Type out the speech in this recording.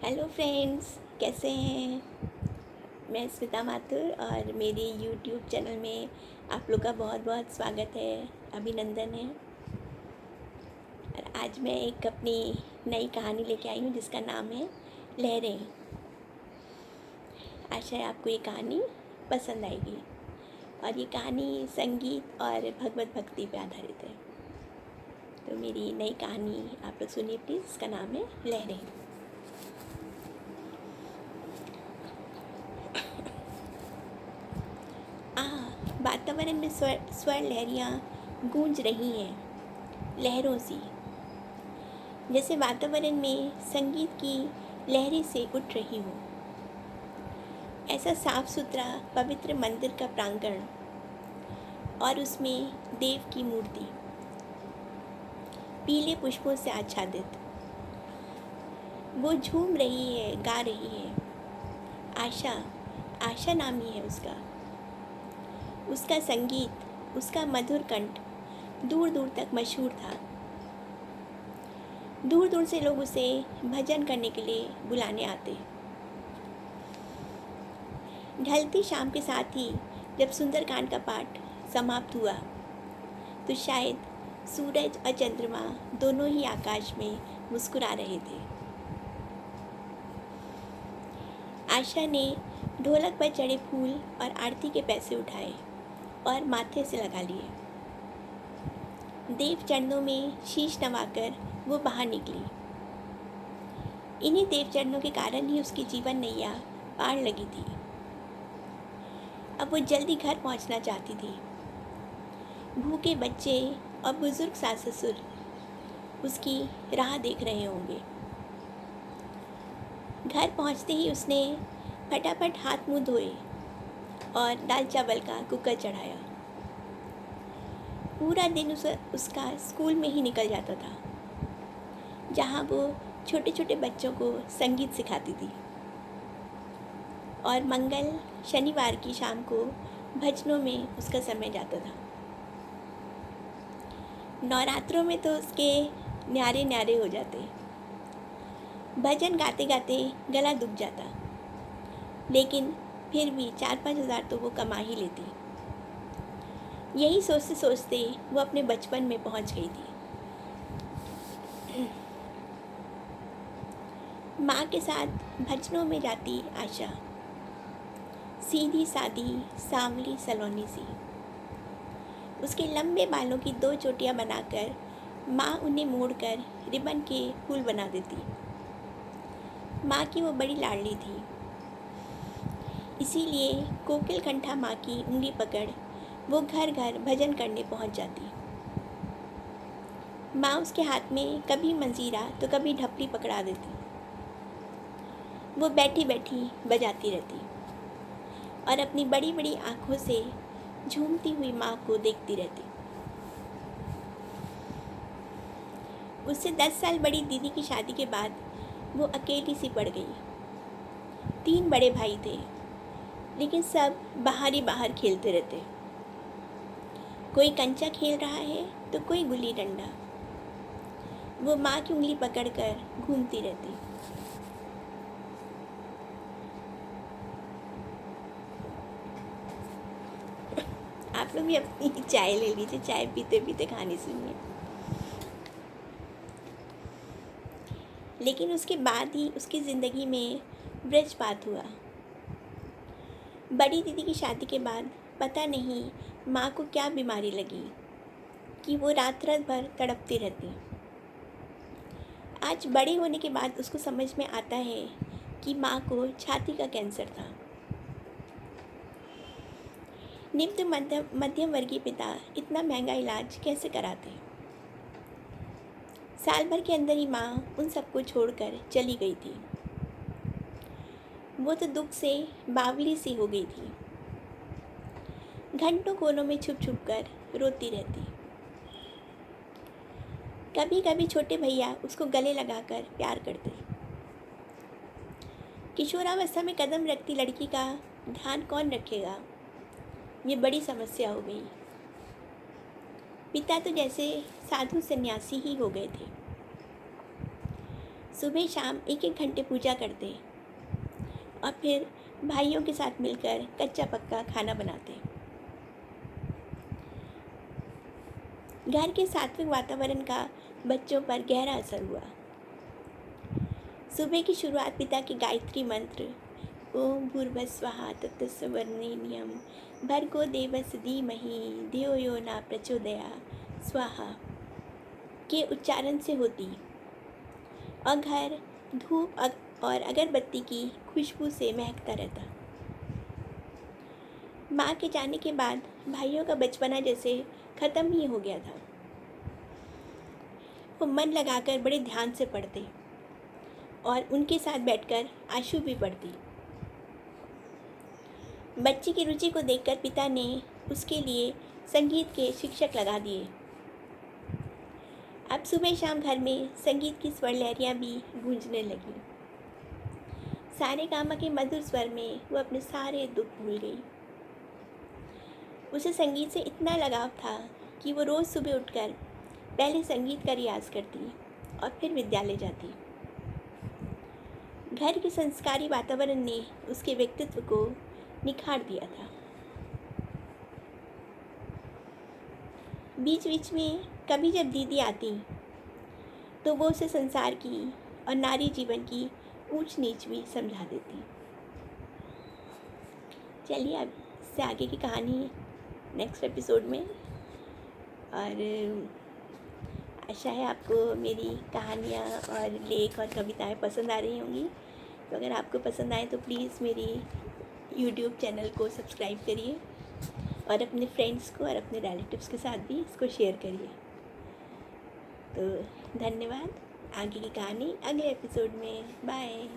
Hello friends, कैसे हैं। मैं स्मिता माथुर और मेरे यूट्यूब चैनल में आप लोग का बहुत बहुत स्वागत है, अभिनंदन है। और आज मैं एक अपनी नई कहानी लेके आई हूँ जिसका नाम है लहरें। आशा है आपको ये कहानी पसंद आएगी। और ये कहानी संगीत और भगवत भक्ति पे आधारित है। तो मेरी नई कहानी आप लोग सुनिए प्लीज़। इसका नाम है लहरें। वातावरण में स्वर लहरियाँ गूंज रही हैं लहरों सी, जैसे वातावरण में संगीत की लहरें से उठ रही हो। ऐसा साफ सुथरा पवित्र मंदिर का प्रांगण और उसमें देव की मूर्ति पीले पुष्पों से आच्छादित। वो झूम रही है, गा रही है। आशा, आशा नामी है उसका। उसका संगीत, उसका मधुर कंठ दूर दूर तक मशहूर था। दूर दूर से लोग उसे भजन करने के लिए बुलाने आते। ढलती शाम के साथ ही जब सुंदरकांड का पाठ समाप्त हुआ तो शायद सूरज और चंद्रमा दोनों ही आकाश में मुस्कुरा रहे थे। आशा ने ढोलक पर चढ़े फूल और आरती के पैसे उठाए और माथे से लगा लिए। देव चरणों में शीश नवाकर वो बाहर निकली। इन्हीं देव चरणों के कारण ही उसकी जीवन नैया पार लगी थी। अब वो जल्दी घर पहुंचना चाहती थी। भूखे बच्चे और बुजुर्ग सास ससुर उसकी राह देख रहे होंगे। घर पहुंचते ही उसने फटाफट हाथ मुंह धोए और दाल चावल का कुकर चढ़ाया। पूरा दिन उसका स्कूल में ही निकल जाता था, जहाँ वो छोटे छोटे बच्चों को संगीत सिखाती थी और मंगल शनिवार की शाम को भजनों में उसका समय जाता था। नवरात्रों में तो उसके न्यारे न्यारे हो जाते। भजन गाते गाते गला दुख जाता, लेकिन फिर भी 4-5 हज़ार तो वो कमा ही लेती। यही सोचते सोचते वो अपने बचपन में पहुंच गई थी। माँ के साथ भजनों में जाती आशा, सीधी सादी सांवली सलोनी सी। उसके लंबे बालों की 2 चोटियाँ बनाकर माँ उन्हें मोड़कर रिबन के फूल बना देती। माँ की वो बड़ी लाडली थी, इसीलिए कोकिल कंठा माँ की उंगली पकड़ वो घर घर भजन करने पहुँच जाती। माँ उसके हाथ में कभी मंजीरा तो कभी ढपली पकड़ा देती। वो बैठी बैठी बजाती रहती और अपनी बड़ी बड़ी आँखों से झूमती हुई माँ को देखती रहती। उससे 10 साल बड़ी दीदी की शादी के बाद वो अकेली सी पड़ गई। 3 बड़े भाई थे, लेकिन सब बाहर ही बाहर खेलते रहते। कोई कंचा खेल रहा है तो कोई गुल्ली डंडा। वो माँ की उंगली पकड़कर घूमती रहती। आप लोग भी अपनी चाय ले लीजिए, चाय पीते पीते कहानी सुनिए। लेकिन उसके बाद ही उसकी ज़िंदगी में वज्रपात हुआ। बड़ी दीदी की शादी के बाद पता नहीं माँ को क्या बीमारी लगी कि वो रात रात भर तड़पती रहती। आज बड़े होने के बाद उसको समझ में आता है कि माँ को छाती का कैंसर था। निम्न मध्यम वर्गीय पिता इतना महंगा इलाज कैसे कराते। साल भर के अंदर ही माँ उन सबको छोड़कर चली गई थी। वो तो दुख से बावली सी हो गई थी। घंटों कोनों में छुप छुप कर रोती रहती। कभी कभी छोटे भैया उसको गले लगाकर प्यार करते। किशोरावस्था में कदम रखती लड़की का ध्यान कौन रखेगा, ये बड़ी समस्या हो गई। पिता तो जैसे साधु सन्यासी ही हो गए थे। सुबह शाम 1-1 घंटे पूजा करते और फिर भाइयों के साथ मिलकर कच्चा पक्का खाना बनाते। घर के सात्विक वातावरण का बच्चों पर गहरा असर हुआ। सुबह की शुरुआत पिता के गायत्री मंत्र ओम भूर्भुवस्सुवः तत्सवितुर्वरेण्यं भर्गो देवस्य धीमहि धियो यो न प्रचोदयात् स्वाहा के उच्चारण से होती और घर धूप और अगरबत्ती की खुशबू से महकता रहता। माँ के जाने के बाद भाइयों का बचपना जैसे ख़त्म ही हो गया था। वो मन लगाकर बड़े ध्यान से पढ़ते और उनके साथ बैठकर आशु भी पढ़ती। बच्चे की रुचि को देखकर पिता ने उसके लिए संगीत के शिक्षक लगा दिए। अब सुबह शाम घर में संगीत की स्वर लहरियाँ भी गूंजने लगी। सारे गामा के मधुर स्वर में वो अपने सारे दुख भूल गई। उसे संगीत से इतना लगाव था कि वो रोज़ सुबह उठकर पहले संगीत का रियाज करती और फिर विद्यालय जाती। घर के संस्कारी वातावरण ने उसके व्यक्तित्व को निखार दिया था। बीच बीच में कभी जब दीदी आती तो वो उसे संसार की और नारी जीवन की ऊंच नीच भी समझा देती। चलिए अब इससे आगे की कहानी नेक्स्ट एपिसोड में, और आशा है आपको मेरी कहानियाँ और लेख और कविताएं पसंद आ रही होंगी। तो अगर आपको पसंद आए तो प्लीज़ मेरी यूट्यूब चैनल को सब्सक्राइब करिए और अपने फ्रेंड्स को और अपने रिलेटिव्स के साथ भी इसको शेयर करिए। तो धन्यवाद। आगे की कहानी अगले एपिसोड में। बाय।